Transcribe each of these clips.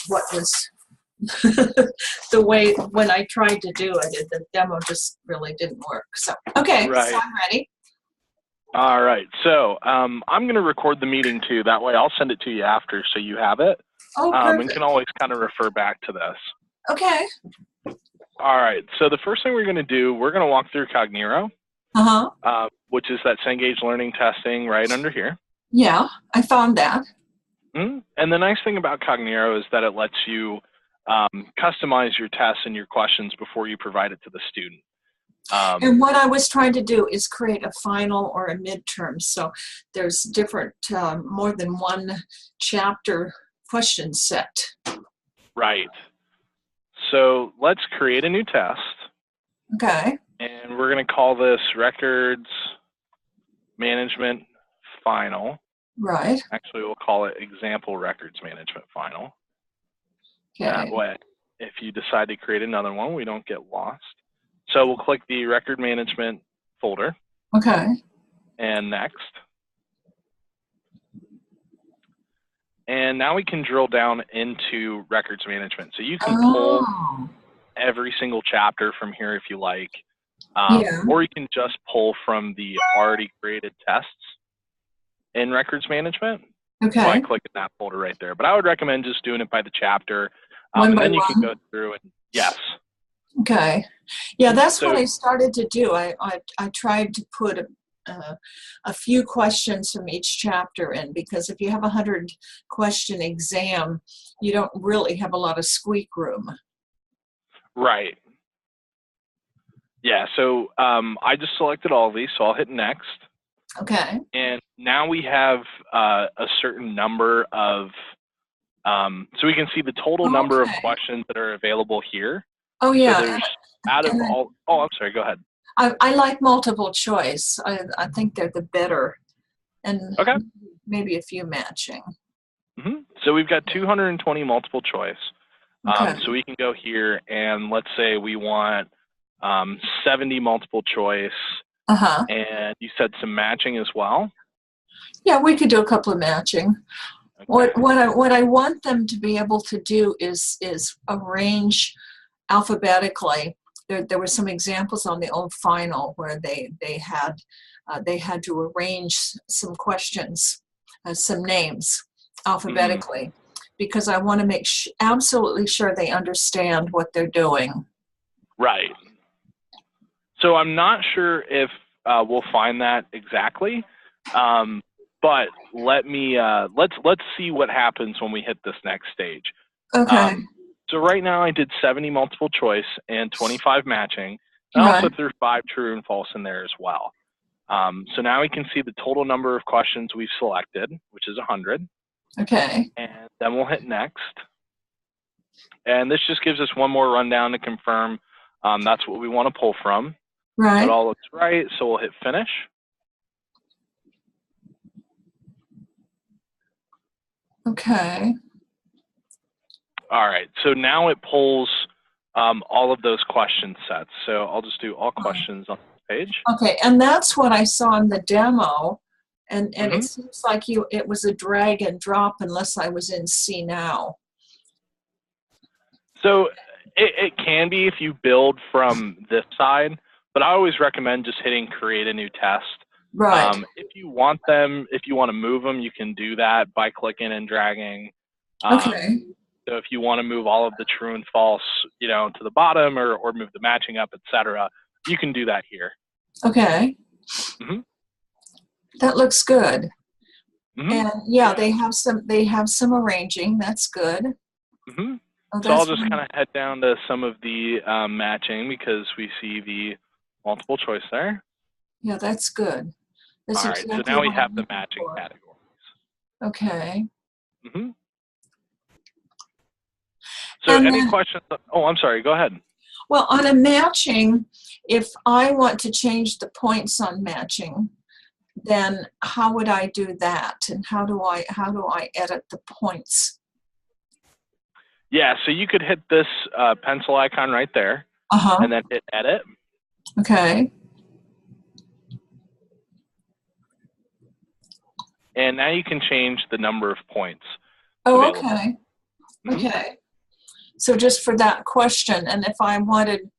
what was the way when I tried to do it, the demo just really didn't work. So, okay, Right. so I'm ready. All right. So I'm going to record the meeting too. That way I'll send it to you after so you have it. Oh, perfect. And can always kind of refer back to this. Okay. All right. So the first thing we're going to do, we're going to walk through Cognero, which is that Cengage learning testing right under here. Yeah, I found that. And the nice thing about Cognero is that it lets you customize your tests and your questions before you provide it to the student. And what I was trying to do is create a final or a midterm. So there's different, more than one chapter question set. Right. So let's create a new test. Okay. And we're going to call this Records Management Final. Right. Actually, we'll call it Example Records Management Final. Okay. That way, if you decide to create another one, we don't get lost. So we'll click the Record Management folder. Okay. And next. And now we can drill down into records management. So you can pull every single chapter from here if you like. Or you can just pull from the already created tests in records management by clicking that folder right there. But I would recommend just doing it by the chapter. And then you can go through and yes. Okay. Yeah, that's what I started to do. I tried to put a few questions from each chapter in, because if you have 100 question exam, you don't really have a lot of squeak room. Right. Yeah, so I just selected all of these, so I'll hit next. Okay. And now we have a certain number of, so we can see the total number of questions that are available here. Oh, yeah. So there's out of all, oh, I'm sorry, go ahead. I like multiple choice. I think they're the better. And maybe a few matching. So we've got 220 multiple choice. So we can go here and let's say we want 70 multiple choice. And you said some matching as well? Yeah, we could do a couple of matching. What I want them to be able to do is arrange alphabetically. There were some examples on the old final where they had to arrange some questions, some names alphabetically, because I want to make absolutely sure they understand what they're doing. Right. So I'm not sure if we'll find that exactly, but let me let's see what happens when we hit this next stage. Okay. So right now I did 70 multiple choice and 25 matching. I also threw 5 true and false in there as well. So now we can see the total number of questions we've selected, which is 100. Okay. And then we'll hit next. And this just gives us one more rundown to confirm that's what we want to pull from. Right. It all looks right, so we'll hit finish. Okay. All right, so now it pulls all of those question sets. So I'll just do all questions on the page. Okay, and that's what I saw in the demo, and it seems like it was a drag and drop unless I was in CNOW. So it can be if you build from this side, but I always recommend just hitting create a new test. Right. If you want to move them, you can do that by clicking and dragging. Okay. So if you want to move all of the true and false, to the bottom or move the matching up, etc., you can do that here. Okay. That looks good. And yeah, they have some arranging. That's good. Oh, so I'll just kind of head down to some of the matching because we see the multiple choice there. Yeah, that's good. That's all right, so now we have the matching categories. Okay. So any questions? Oh, I'm sorry, go ahead. Well, on a matching, if I want to change the points on matching, then how would I do that? And how do I edit the points? Yeah, so you could hit this pencil icon right there, and then hit edit. Okay. And now you can change the number of points. Oh, okay. Okay. So just for that question, and if I wanted,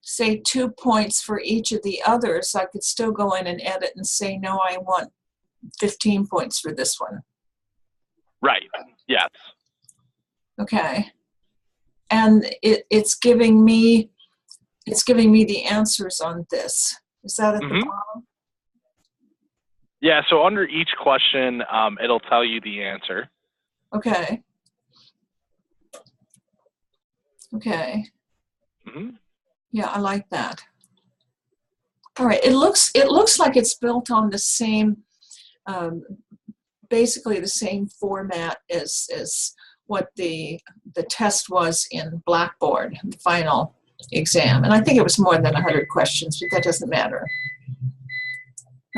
say, 2 points for each of the others, I could still go in and edit and say, no, I want 15 points for this one. Right. Yes. Okay. And it's giving me the answers on this. Is that at the bottom? Yeah, so under each question, it'll tell you the answer. Okay. Okay. Yeah, I like that. All right. It looks like it's built on the same, basically the same format as what the test was in Blackboard, the final exam. And I think it was more than 100 questions, but that doesn't matter.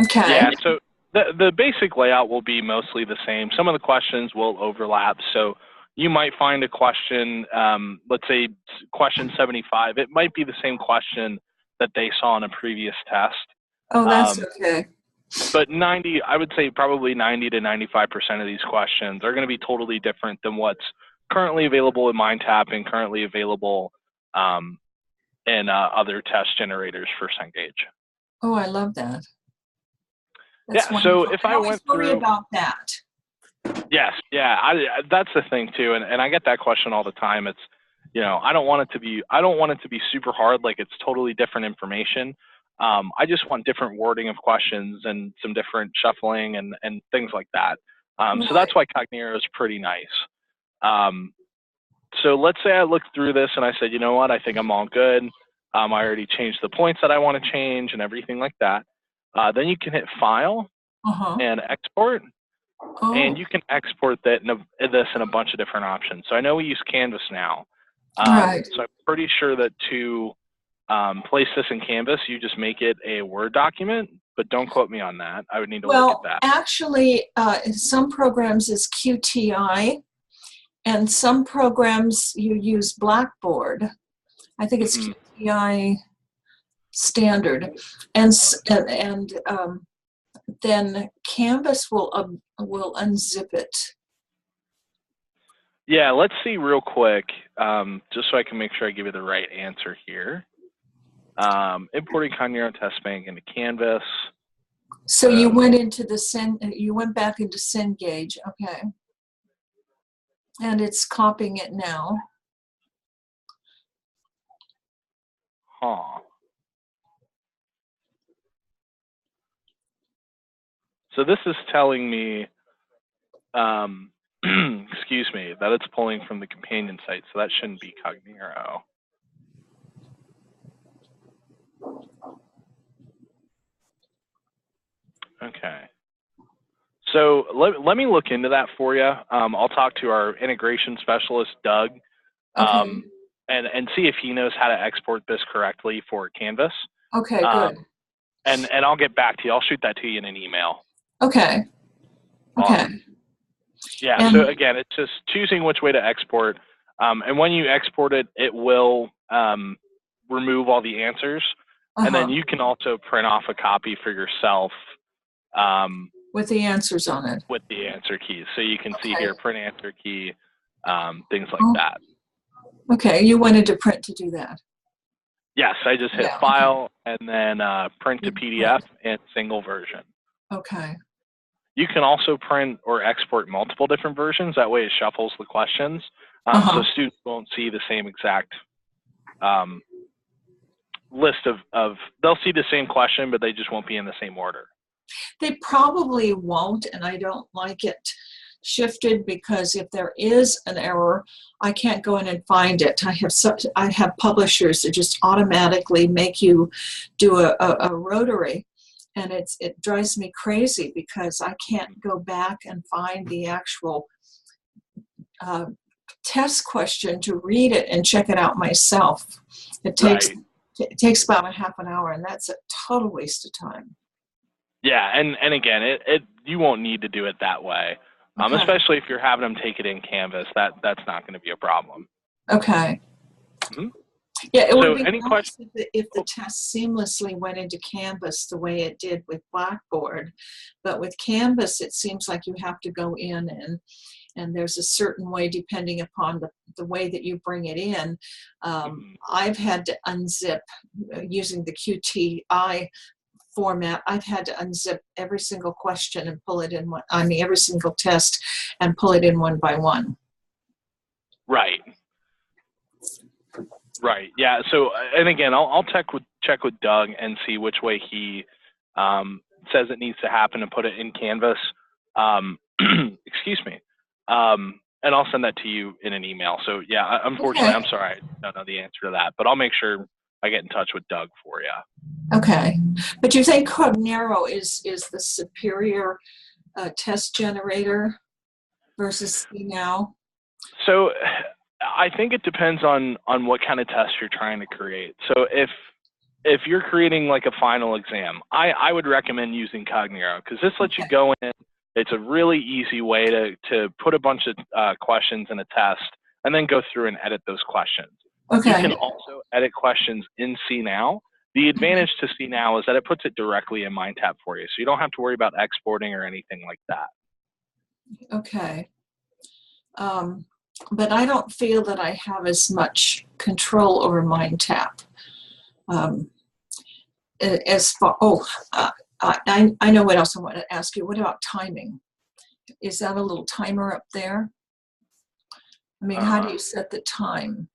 Okay. Yeah, so the basic layout will be mostly the same. Some of the questions will overlap. So you might find a question, let's say question 75, it might be the same question that they saw in a previous test. Oh, that's okay. But I would say probably 90 to 95% of these questions are going to be totally different than what's currently available in MindTap and currently available in other test generators for Cengage. Oh, I love that. That's yeah, wonderful. so if I went worry through about that. Yes, yeah, that's the thing too, and I get that question all the time. It's, I don't want it to be super hard, like it's totally different information. I just want different wording of questions and some different shuffling and things like that. So that's why Cognero is pretty nice. So let's say I looked through this and I said, you know what, I think I'm all good. I already changed the points that I want to change and everything like that. Then you can hit File and Export. And you can export this in a bunch of different options. So I know we use Canvas now. Right. So I'm pretty sure that to place this in Canvas, you just make it a Word document, but don't quote me on that. I would need to look at that. Actually, in some programs is QTI, and some programs you use Blackboard. I think it's QTI standard, and then Canvas will unzip it. Yeah, let's see real quick, just so I can make sure I give you the right answer here. Importing Cognero Test Bank into Canvas. So you went into you went back into Cengage, okay. And it's copying it now. So this is telling me, excuse me, that it's pulling from the companion site, so that shouldn't be Cognero. Okay. So let me look into that for you. I'll talk to our integration specialist, Doug, and see if he knows how to export this correctly for Canvas. Okay, good. And I'll get back to you. I'll shoot that to you in an email. Okay. Okay. Yeah, so again, it's just choosing which way to export. And when you export it, it will remove all the answers. And then you can also print off a copy for yourself. With the answers on it. With the answer keys. So you can see here, print answer key, things like that. Okay, you wanted to print to do that. Yes, I just hit File and then print to PDF and single version. Okay. You can also print or export multiple different versions. That way it shuffles the questions. So students won't see the same exact list of, they'll see the same question, but they just won't be in the same order. They probably won't, and I don't like it shifted because if there is an error, I can't go in and find it. I have publishers that just automatically make you do a rotary, and it drives me crazy because I can't go back and find the actual test question to read it and check it out myself. It takes about a half an hour, and that's a total waste of time. Yeah, and again, you won't need to do it that way, especially if you're having them take it in Canvas. That's not going to be a problem. Okay. Yeah, it would be nice if the test seamlessly went into Canvas the way it did with Blackboard, but with Canvas, it seems like you have to go in and there's a certain way depending upon the way that you bring it in. I've had to unzip using the QTI format. I've had to unzip every single question and pull it in one, I mean, every single test and pull it in one by one. Right. Right. Yeah. So, and again, I'll check with Doug and see which way he says it needs to happen and put it in Canvas. Excuse me. And I'll send that to you in an email. So yeah, unfortunately, I'm sorry, I don't know the answer to that, but I'll make sure I get in touch with Doug for you. Okay. But you think Cognero is the superior test generator versus CNOW? So I think it depends on what kind of test you're trying to create. So if you're creating like a final exam, I would recommend using Cognero, because this lets you go in. It's a really easy way to put a bunch of questions in a test and then go through and edit those questions. Okay. You can also edit questions in CNOW. The advantage to CNOW is that it puts it directly in MindTap for you, so you don't have to worry about exporting or anything like that. Okay. But I don't feel that I have as much control over MindTap. As far, I know what else I want to ask you. What about timing? Is that a little timer up there? I mean, how do you set the time?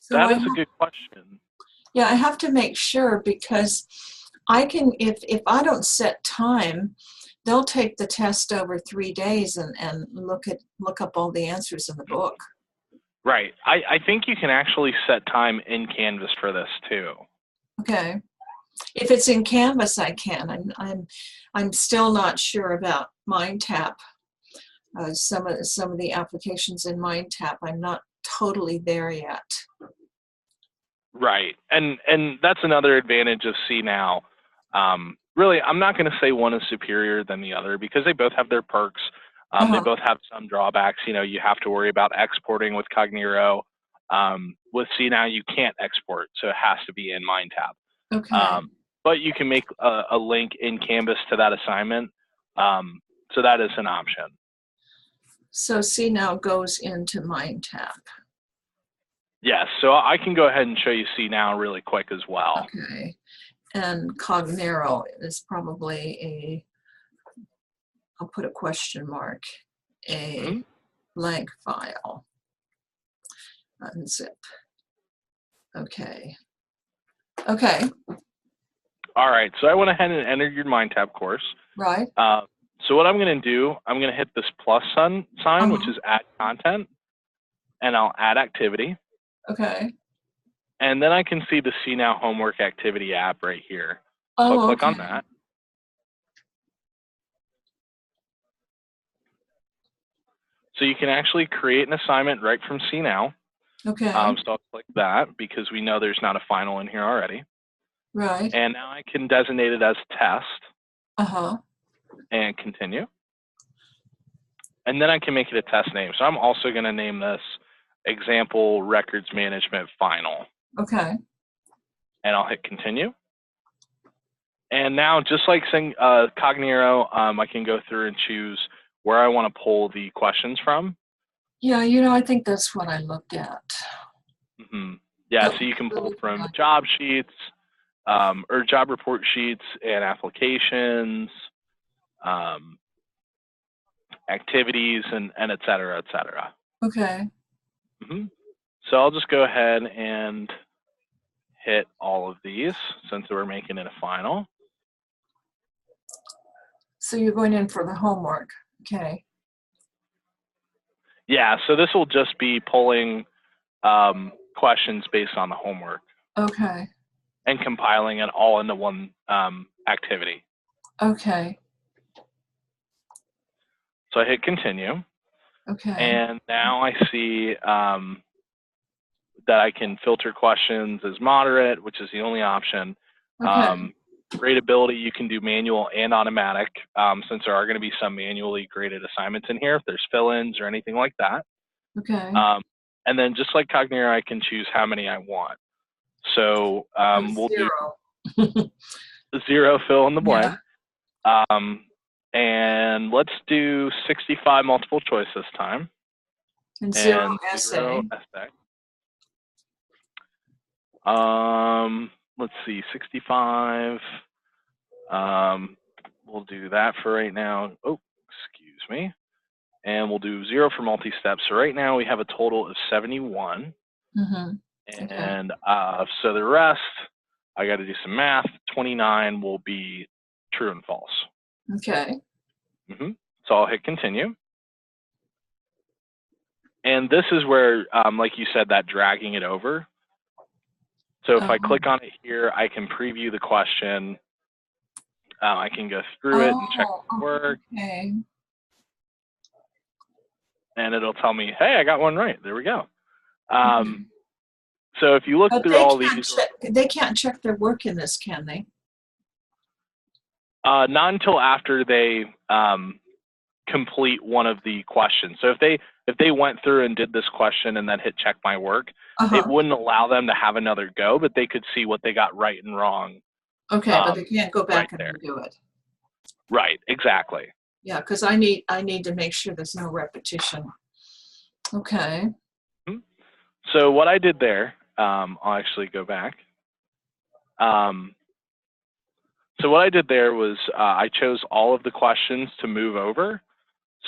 That is a good question. Yeah, I have to make sure, because I can, if I don't set time, they'll take the test over 3 days and look up all the answers in the book. Right. I think you can actually set time in Canvas for this too. Okay. If it's in Canvas, I can. I'm still not sure about MindTap. Some of the applications in MindTap, I'm not totally there yet. Right. And that's another advantage of CNOW. Really, I'm not going to say one is superior than the other, because they both have their perks. They both have some drawbacks. You know, you have to worry about exporting with Cognero. With CNOW, you can't export, so it has to be in MindTap. Okay. But you can make a link in Canvas to that assignment. So that is an option. So CNOW goes into MindTap. Yes, so I can go ahead and show you CNOW really quick as well. Okay. And Cognero is probably I'll put a question mark, a blank file. Unzip. Okay. Okay. All right, so I went ahead and entered your MindTap course. Right. So what I'm going to do, I'm going to hit this plus sign, which is add content, and I'll add activity. Okay. And then I can see the CNOW homework activity app right here. So I'll click on that. So you can actually create an assignment right from CNOW. Okay. So I'll click that, because we know there's not a final in here already. Right. And now I can designate it as test. And continue. And then I can make it a test name. So I'm also going to name this example records management final. Okay. And I'll hit continue. And now, just like Cognero, I can go through and choose where I want to pull the questions from. Yeah, you know, I think that's what I looked at. Yeah, so you can pull from job sheets, or job report sheets and applications, activities, and et cetera, et cetera. Okay. So I'll just go ahead and hit all of these, since we're making it a final. So you're going in for the homework. Okay. Yeah, so this will just be pulling questions based on the homework. Okay. And compiling it all into one activity. Okay. So I hit continue. Okay. And now I see that I can filter questions as moderate, which is the only option. Okay. Gradability, you can do manual and automatic, since there are going to be some manually graded assignments in here, if there's fill-ins or anything like that. Okay. And then just like Cognero, I can choose how many I want. So we'll do 0 fill in the blank. And let's do 65 multiple choice this time. And 0 essay. Let's see, 65. We'll do that for right now. Oh, excuse me. And we'll do 0 for multi-step. So right now we have a total of 71. And so the rest, I got to do some math. 29 will be true and false. Okay. So I'll hit continue. And this is where, like you said, that dragging it over. So if I click on it here, I can preview the question. I can go through it and check the work. Okay. And it'll tell me, hey, I got one right. There we go. So if you look through all these. They can't check their work in this, can they? Not until after they complete one of the questions. So if they went through and did this question and then hit check my work, it wouldn't allow them to have another go, but they could see what they got right and wrong. Okay, but they can't go back and redo it. Right, exactly. Yeah, because I need to make sure there's no repetition. Okay. So what I did there, I'll actually go back. So what I did there was I chose all of the questions to move over.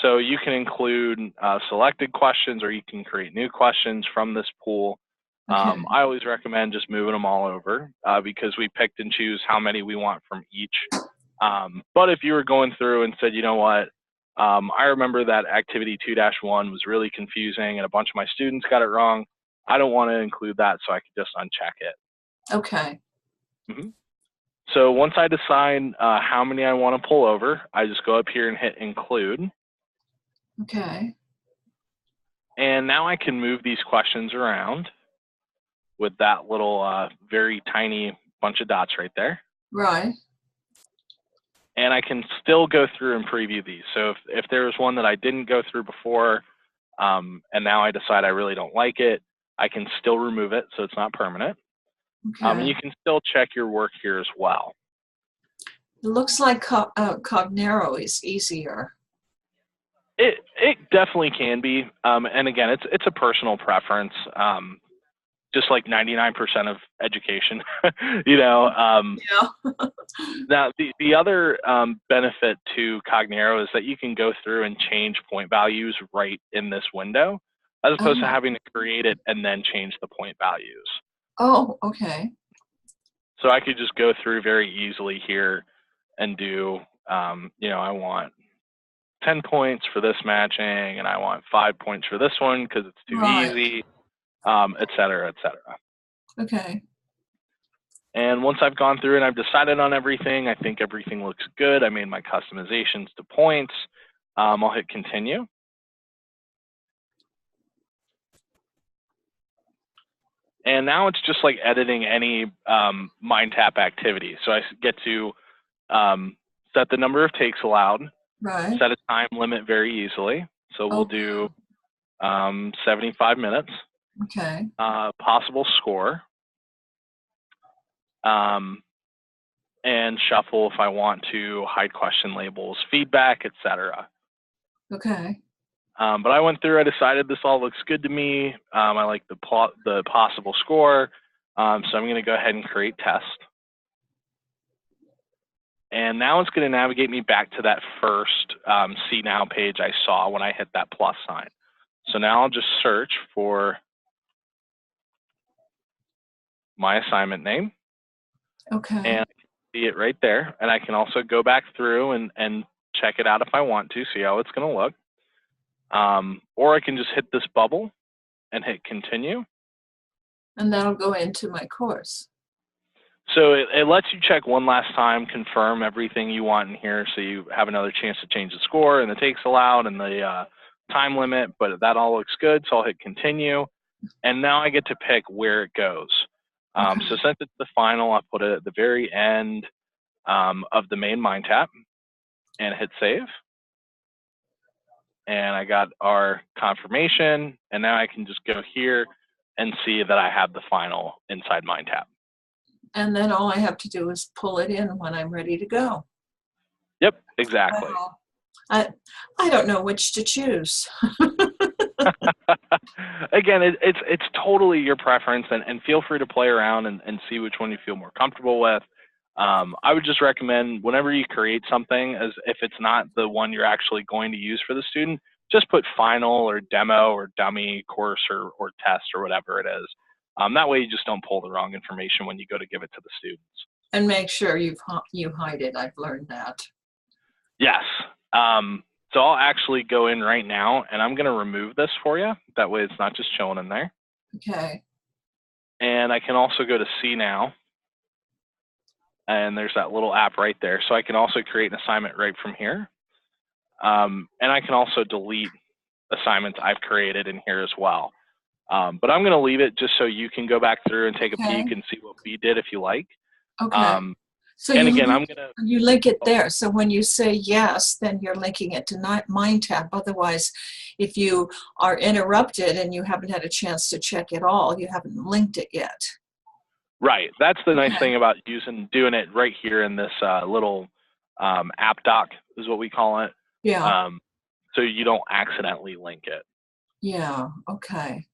So you can include selected questions, or you can create new questions from this pool. I always recommend just moving them all over because we picked and choose how many we want from each. But if you were going through and said, you know what, I remember that activity 2-1 was really confusing and a bunch of my students got it wrong, I don't want to include that, so I can just uncheck it. Okay. So once I decide how many I want to pull over, I just go up here and hit include. Okay. And now I can move these questions around with that little very tiny bunch of dots right there. Right. And I can still go through and preview these. So if there was one that I didn't go through before, and now I decide I really don't like it, I can still remove it, so it's not permanent. And you can still check your work here as well. It looks like Cognero is easier. It definitely can be, and again, it's a personal preference. Just like 99% of education, you know. Now, the other benefit to Cognero is that you can go through and change point values right in this window, as opposed to having to create it and then change the point values. Oh, okay. So I could just go through very easily here and do, you know, I want 10 points for this matching, and I want 5 points for this one because it's too easy. Et cetera, et cetera. Okay. And once I've gone through and I've decided on everything, I think everything looks good. I made my customizations to points. I'll hit continue. And now it's just like editing any MindTap activity. So I get to set the number of takes allowed, set a time limit very easily. So we'll do 75 minutes. Okay. Possible score, and shuffle if I want to, hide question labels, feedback, etc. Okay. But I went through, I decided this all looks good to me. I like the possible score, so I'm going to go ahead and create test. And now it's going to navigate me back to that first CNOW page I saw when I hit that plus sign. So now I'll just search for my assignment name. Okay. And I can see it right there. And I can also go back through and check it out if I want to, see how it's going to look. Or I can just hit this bubble and hit continue. And that'll go into my course. So it lets you check one last time, confirm everything you want in here, so you have another chance to change the score and the takes allowed and the time limit, but that all looks good, so I'll hit continue. And now I get to pick where it goes. So since it's the final, I'll put it at the very end of the main MindTap and hit save. and I got our confirmation, and now I can just go here and see that I have the final inside Mind tab. And then all I have to do is pull it in when I'm ready to go. Yep, exactly. Well, I don't know which to choose. Again, it's totally your preference, and feel free to play around and see which one you feel more comfortable with. I would just recommend whenever you create something, as if it's not the one you're actually going to use for the student, just put final or demo or dummy course or test or whatever it is. That way you just don't pull the wrong information when you go to give it to the students. And make sure you hide it. I've learned that. Yes. So I'll actually go in right now, and I'm going to remove this for you. That way it's not just chilling in there. Okay. And I can also go to CNOW. And there's that little app right there. So I can also create an assignment right from here. And I can also delete assignments I've created in here as well. But I'm going to leave it just so you can go back through and take a peek and see what we did if you like. Okay. So and again, I'm going to... You link it there. So when you say yes, then you're linking it to Mind tab. Otherwise, if you are interrupted and you haven't had a chance to check it all, you haven't linked it yet. Right. That's the nice thing about doing it right here in this little app doc is what we call it. Yeah. So you don't accidentally link it. Yeah. Okay.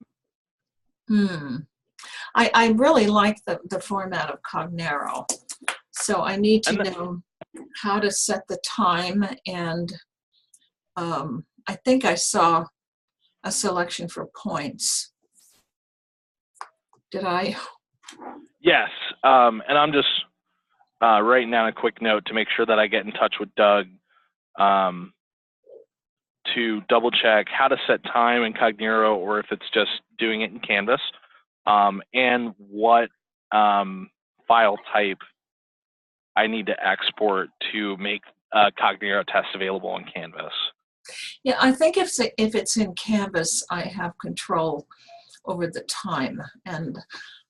I really like the format of Cognero. So I need to know how to set the time, and I think I saw a selection for points. Did I? Yes, and I'm just writing down a quick note to make sure that I get in touch with Doug to double check how to set time in Cognero, or if it's just doing it in Canvas, and what file type I need to export to make Cognero tests available in Canvas. Yeah, I think if it's in Canvas, I have control over the time, and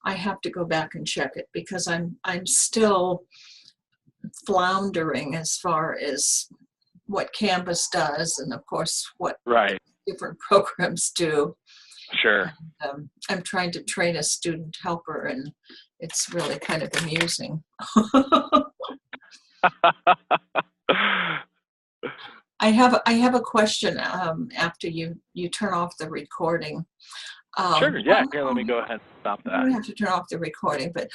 I have to go back and check it because I'm still floundering as far as what Canvas does, and of course what different programs do. Sure. And, I'm trying to train a student helper, and it's really kind of amusing. I have a question after you turn off the recording. Sure. Yeah. Here, let me go ahead and stop that. You don't have to turn off the recording, but